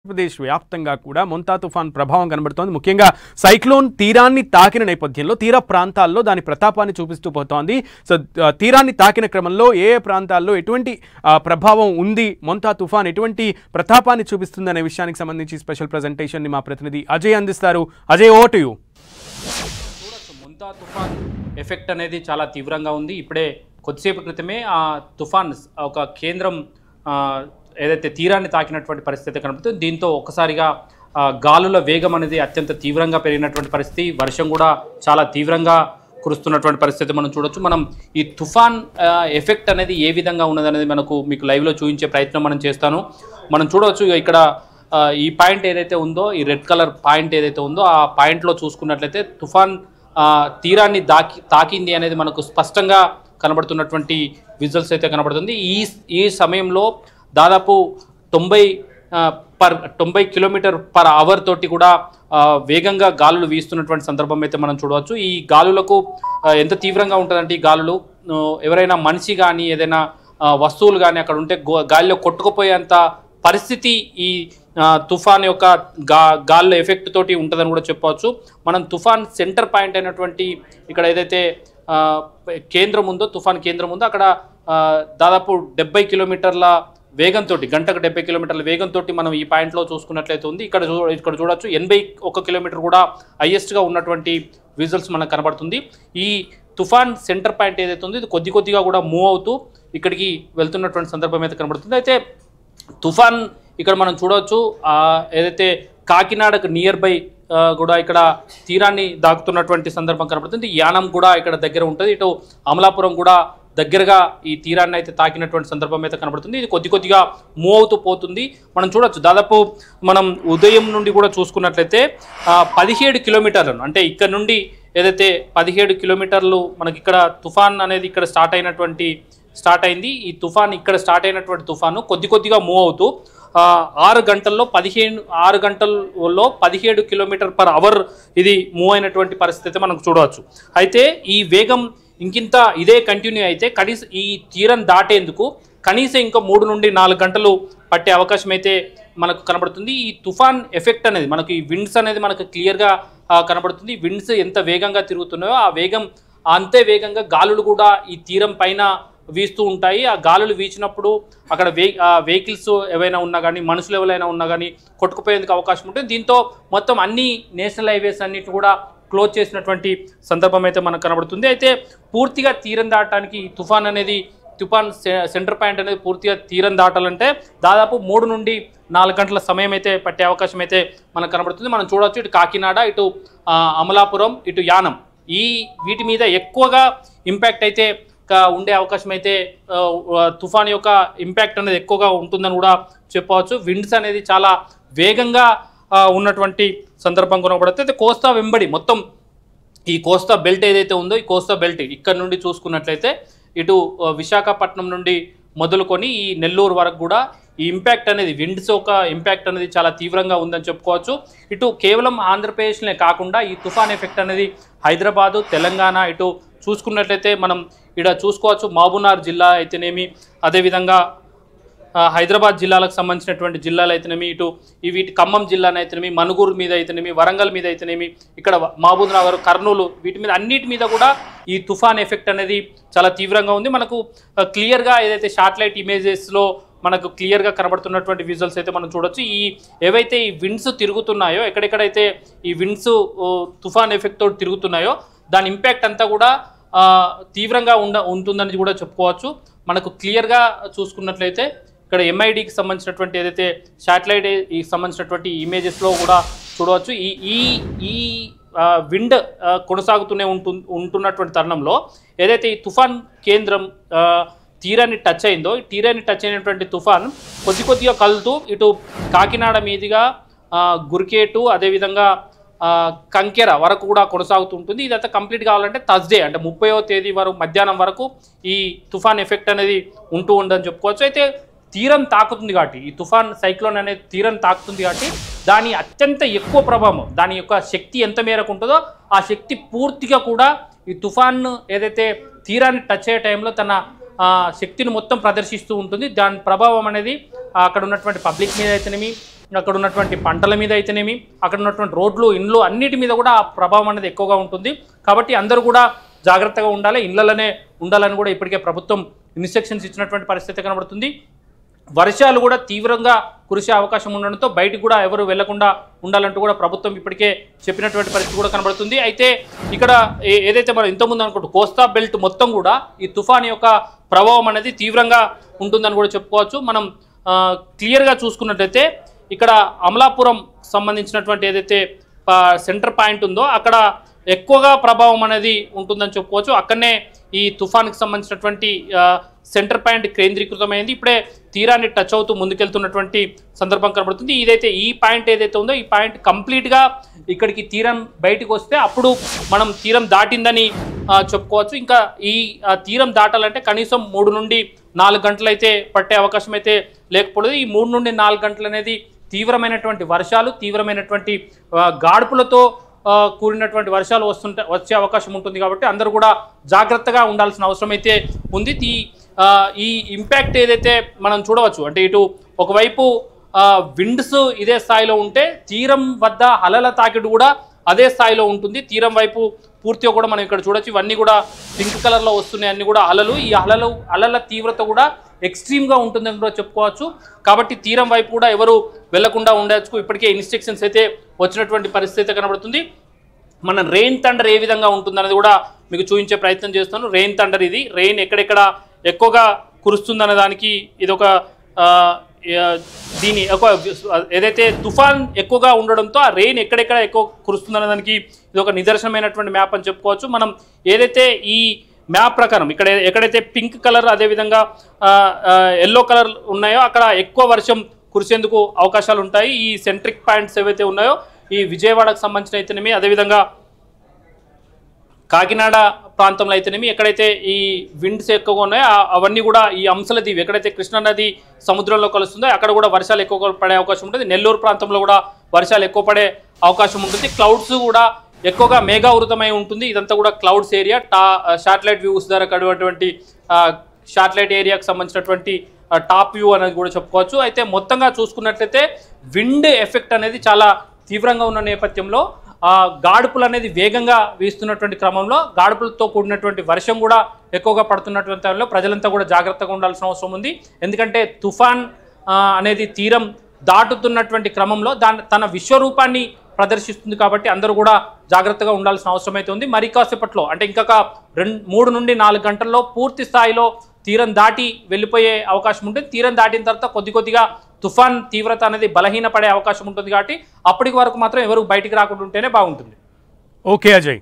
ఆంధ్రప్రదేశ్ వ్యాప్తంగా కూడా మొంతా తుఫాన్ ప్రభావం కనబడుతోంది. ముఖ్యంగా సైక్లోన్ తీరాన్ని తాకిన నేపథ్యంలో తీర ప్రాంతాల్లో దాని ప్రతాపాన్ని చూపిస్తూ పోతోంది. సో తీరాన్ని తాకిన క్రమంలో ఏ ప్రాంతాల్లో ఎటువంటి ప్రభావం ఉంది, మొంతా తుఫాన్ ఎటువంటి ప్రతాపాన్ని చూపిస్తుంది అనే విషయానికి సంబంధించి స్పెషల్ ప్రెజెంటేషన్ ని మా ప్రతినిధి అజయ్ అందిస్తారు. Ajay, over to you. Montha తుఫాన్ ఎఫెక్ట్ అనేది చాలా తీవ్రంగా ఉంది. ఇప్పుడే కొద్దిసేపు క్రితమే ఆ తుఫాన్ ఒక కేంద్రం ఏదైతే తీరాన్ని తాకినటువంటి పరిస్థితి కనబడుతుంది. దీంతో ఒక్కసారిగా గాలుల వేగం అనేది అత్యంత తీవ్రంగా పెరిగినటువంటి పరిస్థితి, వర్షం కూడా చాలా తీవ్రంగా కురుస్తున్నటువంటి పరిస్థితి మనం చూడొచ్చు. మనం ఈ తుఫాన్ ఎఫెక్ట్ అనేది ఏ విధంగా ఉన్నదనేది మీకు లైవ్లో చూపించే ప్రయత్నం మనం చేస్తాను. మనం చూడవచ్చు ఇక్కడ ఈ పాయింట్ ఏదైతే ఉందో, ఈ రెడ్ కలర్ పాయింట్ ఏదైతే ఉందో ఆ పాయింట్లో చూసుకున్నట్లయితే తుఫాన్ తీరాన్ని తాకింది అనేది మనకు స్పష్టంగా కనబడుతున్నటువంటి విజువల్స్ అయితే కనబడుతుంది. ఈ సమయంలో దాదాపు 90 కిలోమీటర్ పర్ అవర్ తోటి కూడా వేగంగా గాలులు వీస్తున్నటువంటి సందర్భం అయితే మనం చూడవచ్చు. ఈ గాలులకు ఎంత తీవ్రంగా ఉంటుందంటే ఈ గాలులు ఎవరైనా మనిషి కానీ ఏదైనా వస్తువులు కానీ అక్కడ ఉంటే గాలిలో కొట్టుకుపోయేంత పరిస్థితి ఈ తుఫాన్ యొక్క గాల్లో ఎఫెక్ట్ తోటి ఉంటుందని కూడా చెప్పవచ్చు. మనం తుఫాన్ సెంటర్ పాయింట్ అయినటువంటి ఇక్కడ ఏదైతే కేంద్రం ఉందో, తుఫాన్ కేంద్రం ఉందో అక్కడ దాదాపు 70 కిలోమీటర్ల వేగంతో, గంటకు 70 కిలోమీటర్ల వేగంతో మనం ఈ పాయింట్లో చూసుకున్నట్లయితే ఉంది. ఇక్కడ చూడొచ్చు 81 కిలోమీటర్ కూడా హైయెస్ట్గా ఉన్నటువంటి విజువల్స్ మనకు కనబడుతుంది. ఈ తుఫాన్ సెంటర్ పాయింట్ ఏదైతే ఉందో ఇది కొద్దిగా కూడా మూవ్ అవుతూ ఇక్కడికి వెళ్తున్నటువంటి సందర్భం అయితే కనబడుతుంది. అయితే తుఫాన్ ఇక్కడ మనం చూడవచ్చు ఏదైతే కాకినాడకు నియర్ బై కూడా ఇక్కడ తీరాన్ని దాకుతున్నటువంటి సందర్భం కనబడుతుంది. యానం కూడా ఇక్కడ దగ్గర ఉంటుంది. ఇటు అమలాపురం కూడా దగ్గరగా ఈ తీరాన్ని అయితే తాకినటువంటి సందర్భం అయితే కనబడుతుంది. ఇది కొద్దిగా మూవ్ అవుతూ పోతుంది. మనం చూడొచ్చు దాదాపు మనం ఉదయం నుండి కూడా చూసుకున్నట్లయితే 17 కిలోమీటర్లను, అంటే ఇక్కడ నుండి ఏదైతే 17 కిలోమీటర్లు మనకి ఇక్కడ తుఫాన్ అనేది ఇక్కడ స్టార్ట్ అయింది. ఈ తుఫాన్ ఇక్కడ స్టార్ట్ అయినటువంటి తుఫాను కొద్దిగా మూవ్ అవుతూ 6 గంటల్లో 17 కిలోమీటర్ పర్ అవర్ ఇది మూవ్ అయినటువంటి పరిస్థితి మనం చూడవచ్చు. అయితే ఈ వేగం ఇంకింత ఇదే కంటిన్యూ అయితే కనీసం ఈ తీరం దాటేందుకు కనీసం ఇంకా 3 నుండి 4 గంటలు పట్టే అవకాశం అయితే మనకు కనబడుతుంది. ఈ తుఫాన్ ఎఫెక్ట్ అనేది మనకి ఈ విండ్స్ అనేది మనకు క్లియర్గా కనబడుతుంది. విండ్స్ ఎంత వేగంగా తిరుగుతున్నాయో ఆ వేగం అంతే వేగంగా గాలులు కూడా ఈ తీరం పైన వీస్తూ ఉంటాయి. ఆ గాలులు వీచినప్పుడు అక్కడ వెహికల్స్ ఏవైనా ఉన్నా కానీ, మనుషులు ఎవరైనా ఉన్నా కానీ కొట్టుకుపోయేందుకు అవకాశం ఉంటుంది. దీంతో మొత్తం అన్ని నేషనల్ హైవేస్ అన్నిటి కూడా క్లోజ్ చేసినటువంటి సందర్భం అయితే మనకు కనబడుతుంది. అయితే పూర్తిగా తీరం దాటడానికి తుఫాన్ సెంటర్ పాయింట్ అనేది పూర్తిగా తీరం దాటాలంటే దాదాపు 3 నుండి 4 గంటల సమయం అయితే పట్టే అవకాశం అయితే మనకు కనబడుతుంది. మనం చూడవచ్చు ఇటు కాకినాడ, ఇటు అమలాపురం, ఇటు యానం వీటి మీద ఎక్కువగా ఇంపాక్ట్ అయితే ఉండే అవకాశం అయితే తుఫాన్ యొక్క ఇంపాక్ట్ అనేది ఎక్కువగా ఉంటుందని కూడా చెప్పవచ్చు. విండ్స్ అనేది చాలా వేగంగా ఉన్నటువంటి సందర్భం కనబడుతుంది. అయితే కోస్తా వెంబడి మొత్తం ఈ కోస్తా బెల్ట్ ఏదైతే ఉందో ఈ కోస్తా బెల్ట్ ఇక్కడ నుండి చూసుకున్నట్లయితే ఇటు విశాఖపట్నం నుండి మొదలుకొని ఈ నెల్లూరు వరకు కూడా ఈ ఇంపాక్ట్ అనేది విండ్స్ యొక్క ఇంపాక్ట్ అనేది చాలా తీవ్రంగా ఉందని చెప్పుకోవచ్చు. ఇటు కేవలం ఆంధ్రప్రదేశ్నే కాకుండా ఈ తుఫాన్ ఎఫెక్ట్ అనేది హైదరాబాదు, తెలంగాణ ఇటు చూసుకున్నట్లయితే మనం ఇక్కడ చూసుకోవచ్చు. మహబూబ్నగర్ జిల్లా అయితేనేమి, అదేవిధంగా హైదరాబాద్ జిల్లాలకు సంబంధించినటువంటి జిల్లాలు అయితేనేమి, ఇటు వీటి ఖమ్మం జిల్లానైతేనేమి, మనుగూరు మీద అయితేనేమి, వరంగల్ మీద అయితేనేమి, ఇక్కడ మహబూబ్నగర్, కర్నూలు వీటి మీద అన్నిటి మీద కూడా ఈ తుఫాన్ ఎఫెక్ట్ అనేది చాలా తీవ్రంగా ఉంది. మనకు క్లియర్గా ఏదైతే శాటిలైట్ ఇమేజెస్లో మనకు క్లియర్గా కనబడుతున్నటువంటి విజువల్స్ అయితే మనం చూడొచ్చు. ఏవైతే ఈ విండ్స్ తిరుగుతున్నాయో, ఎక్కడెక్కడైతే ఈ విండ్స్ తుఫాన్ ఎఫెక్ట్ తోటి తిరుగుతున్నాయో దాని ఇంపాక్ట్ అంతా కూడా తీవ్రంగా ఉంటుందని కూడా చెప్పుకోవచ్చు. మనకు క్లియర్గా చూసుకున్నట్లయితే ఇక్కడ ఎంఐడికి సంబంధించినటువంటి ఏదైతే శాటిలైట్ సంబంధించినటువంటి ఇమేజెస్లో కూడా చూడవచ్చు. ఈ విండ్ కొనసాగుతూనే ఉంటున్నటువంటి తరుణంలో ఏదైతే ఈ తుఫాన్ కేంద్రం తీరాన్ని టచ్ అయిందో, ఈ తీరాన్ని టచ్ అయినటువంటి తుఫాన్ కొద్దిగా కలుతూ ఇటు కాకినాడ మీదుగా గురికేటు, అదేవిధంగా కంకెర వరకు కూడా కొనసాగుతుంటుంది. ఇదంతా కంప్లీట్ కావాలంటే థర్స్డే అంటే 30వ తేదీ వరకు మధ్యాహ్నం వరకు ఈ తుఫాన్ ఎఫెక్ట్ అనేది ఉందని చెప్పుకోవచ్చు. అయితే తీరం తాకుతుంది కాబట్టి, ఈ తుఫాన్ సైక్లోన్ అనేది తీరం తాకుతుంది కాబట్టి దాని అత్యంత ఎక్కువ ప్రభావం, దాని యొక్క శక్తి ఎంత మేరకు ఉంటుందో ఆ శక్తి పూర్తిగా కూడా ఈ తుఫాన్ ఏదైతే తీరాన్ని టచ్ అయ్యే టైంలో తన శక్తిని మొత్తం ప్రదర్శిస్తూ ఉంటుంది. దాని ప్రభావం అనేది అక్కడ ఉన్నటువంటి పబ్లిక్ మీద అయితేనేమి, అక్కడ ఉన్నటువంటి పంటల మీద అయితేనేమి, అక్కడ ఉన్నటువంటి రోడ్లు, ఇండ్లు అన్నిటి మీద కూడా ఆ ప్రభావం అనేది ఎక్కువగా ఉంటుంది. కాబట్టి అందరూ కూడా జాగ్రత్తగా ఉండాలి, ఇళ్లలోనే ఉండాలని కూడా ఇప్పటికే ప్రభుత్వం ఇన్స్ట్రక్షన్స్ ఇచ్చినటువంటి పరిస్థితి కనబడుతుంది. వర్షాలు కూడా తీవ్రంగా కురిసే అవకాశం ఉండడంతో బయటికి కూడా ఎవరు వెళ్లకుండా ఉండాలంటూ కూడా ప్రభుత్వం ఇప్పటికే చెప్పినటువంటి పరిస్థితి కూడా కనబడుతుంది. అయితే ఇక్కడ ఏదైతే మనం ఇంతకుముందు అనుకుంటూ కోస్తా బెల్ట్ మొత్తం కూడా ఈ తుఫాన్ యొక్క ప్రభావం అనేది తీవ్రంగా ఉంటుందని కూడా చెప్పుకోవచ్చు. మనం క్లియర్గా చూసుకున్నట్లయితే ఇక్కడ అమలాపురం సంబంధించినటువంటి ఏదైతే సెంటర్ పాయింట్ ఉందో అక్కడ ఎక్కువగా ప్రభావం అనేది ఉంటుందని చెప్పుకోవచ్చు. అక్కడనే ఈ తుఫాన్కి సంబంధించినటువంటి సెంటర్ పాయింట్ కేంద్రీకృతమైంది. ఇప్పుడే తీరాన్ని టచ్ అవుతూ ముందుకెళ్తున్నటువంటి సందర్భం కనబడుతుంది. ఇదైతే ఈ పాయింట్ ఏదైతే ఉందో ఈ పాయింట్ కంప్లీట్గా ఇక్కడికి తీరం బయటకు వస్తే అప్పుడు మనం తీరం దాటిందని చెప్పుకోవచ్చు. ఇంకా ఈ తీరం దాటాలంటే కనీసం 3 నుండి 4 గంటలు అయితే పట్టే అవకాశం అయితే లేకపోలేదు. ఈ 3 నుండి 4 గంటలు అనేది తీవ్రమైనటువంటి వర్షాలు, తీవ్రమైనటువంటి గాడుపులతో కూడినటువంటి వర్షాలు వచ్చే అవకాశం ఉంటుంది. కాబట్టి అందరూ కూడా జాగ్రత్తగా ఉండాల్సిన అవసరం అయితే ఉంది. ఈ ఇంపాక్ట్ ఏదైతే మనం చూడవచ్చు అంటే ఇటు ఒకవైపు విండ్స్ ఇదే స్థాయిలో ఉంటే తీరం వద్ద అలల తాకిడి కూడా అదే స్థాయిలో ఉంటుంది. తీరం వైపు పూర్తిగా కూడా మనం ఇక్కడ చూడొచ్చు, ఇవన్నీ కూడా పింక్ కలర్లో వస్తున్నాయి, అన్ని కూడా అలలు. ఈ అలల తీవ్రత కూడా ఎక్స్ట్రీమ్గా ఉంటుందని కూడా చెప్పుకోవచ్చు. కాబట్టి తీరం వైపు కూడా ఎవరు వెళ్లకుండా ఉండొచ్చు. ఇప్పటికే ఇన్స్ట్రక్షన్స్ అయితే వచ్చినటువంటి పరిస్థితి కనబడుతుంది. మన రెయిన్ థండర్ ఏ విధంగా ఉంటుందనేది కూడా మీకు చూపించే ప్రయత్నం చేస్తాను. రెయిన్ థండర్ ఇది రెయిన్ ఎక్కడెక్కడ ఎక్కువగా కురుస్తుందనే దానికి ఇది ఒక దీని ఒక ఏదైతే తుఫాన్ ఎక్కువగా ఉండడంతో ఆ రెయిన్ ఎక్కడెక్కడ ఎక్కువ కురుస్తుందనే దానికి ఇది ఒక నిదర్శనమైనటువంటి మ్యాప్ అని చెప్పుకోవచ్చు. మనం ఏదైతే ఈ మ్యాప్ ప్రకారం ఎక్కడైతే పింక్ కలర్ అదేవిధంగా ఎల్లో కలర్ ఉన్నాయో అక్కడ ఎక్కువ వర్షం కురిసేందుకు అవకాశాలు ఉంటాయి. ఈ సెంట్రిక్ పాయింట్స్ ఏవైతే ఉన్నాయో ఈ విజయవాడకు సంబంధించిన అయితేనేమి, అదేవిధంగా కాకినాడ ప్రాంతంలో అయితేనేమి ఎక్కడైతే ఈ విండ్స్ ఎక్కువగా ఉన్నాయో అవన్నీ కూడా ఈ అంశల దీవి ఎక్కడైతే కృష్ణానది సముద్రంలో కలుస్తుందో అక్కడ కూడా వర్షాలు ఎక్కువ పడే అవకాశం ఉంటుంది. నెల్లూరు ప్రాంతంలో కూడా వర్షాలు ఎక్కువ పడే అవకాశం ఉంటుంది. క్లౌడ్స్ కూడా ఎక్కువగా మేఘావృతమై ఉంటుంది. ఇదంతా కూడా క్లౌడ్స్ ఏరియా. శాటిలైట్ వ్యూస్ ద్వారా కడిగినటువంటి శాటిలైట్ ఏరియాకి సంబంధించినటువంటి టాప్ వ్యూ అనేది కూడా చెప్పుకోవచ్చు. అయితే మొత్తంగా చూసుకున్నట్లయితే విండ్ ఎఫెక్ట్ అనేది చాలా తీవ్రంగా ఉన్న నేపథ్యంలో గాడుపులు అనేది వేగంగా వీస్తున్నటువంటి క్రమంలో గాడుపులతో కూడినటువంటి వర్షం కూడా ఎక్కువగా పడుతున్నటువంటి టైంలో ప్రజలంతా కూడా జాగ్రత్తగా ఉండాల్సిన అవసరం ఉంది. ఎందుకంటే తుఫాన్ అనేది తీరం దాటుతున్నటువంటి క్రమంలో తన విశ్వరూపాన్ని ప్రదర్శిస్తుంది. కాబట్టి అందరూ కూడా జాగ్రత్తగా ఉండాల్సిన అవసరం అయితే ఉంది. మరి కాసేపట్లో అంటే ఇంకొక 3 నుండి 4 గంటల్లో పూర్తి స్థాయిలో తీరం దాటి వెళ్ళిపోయే అవకాశం ఉంటుంది. తీరం దాటిన తర్వాత కొద్దిగా తుఫాన్ తీవ్రత అనేది బలహీనపడే అవకాశం ఉంటుంది. కాబట్టి అప్పటికి వరకు మాత్రం ఎవరు బయటికి రాకుండా ఉంటేనే బాగుంటుంది. ఓకే అజయ్.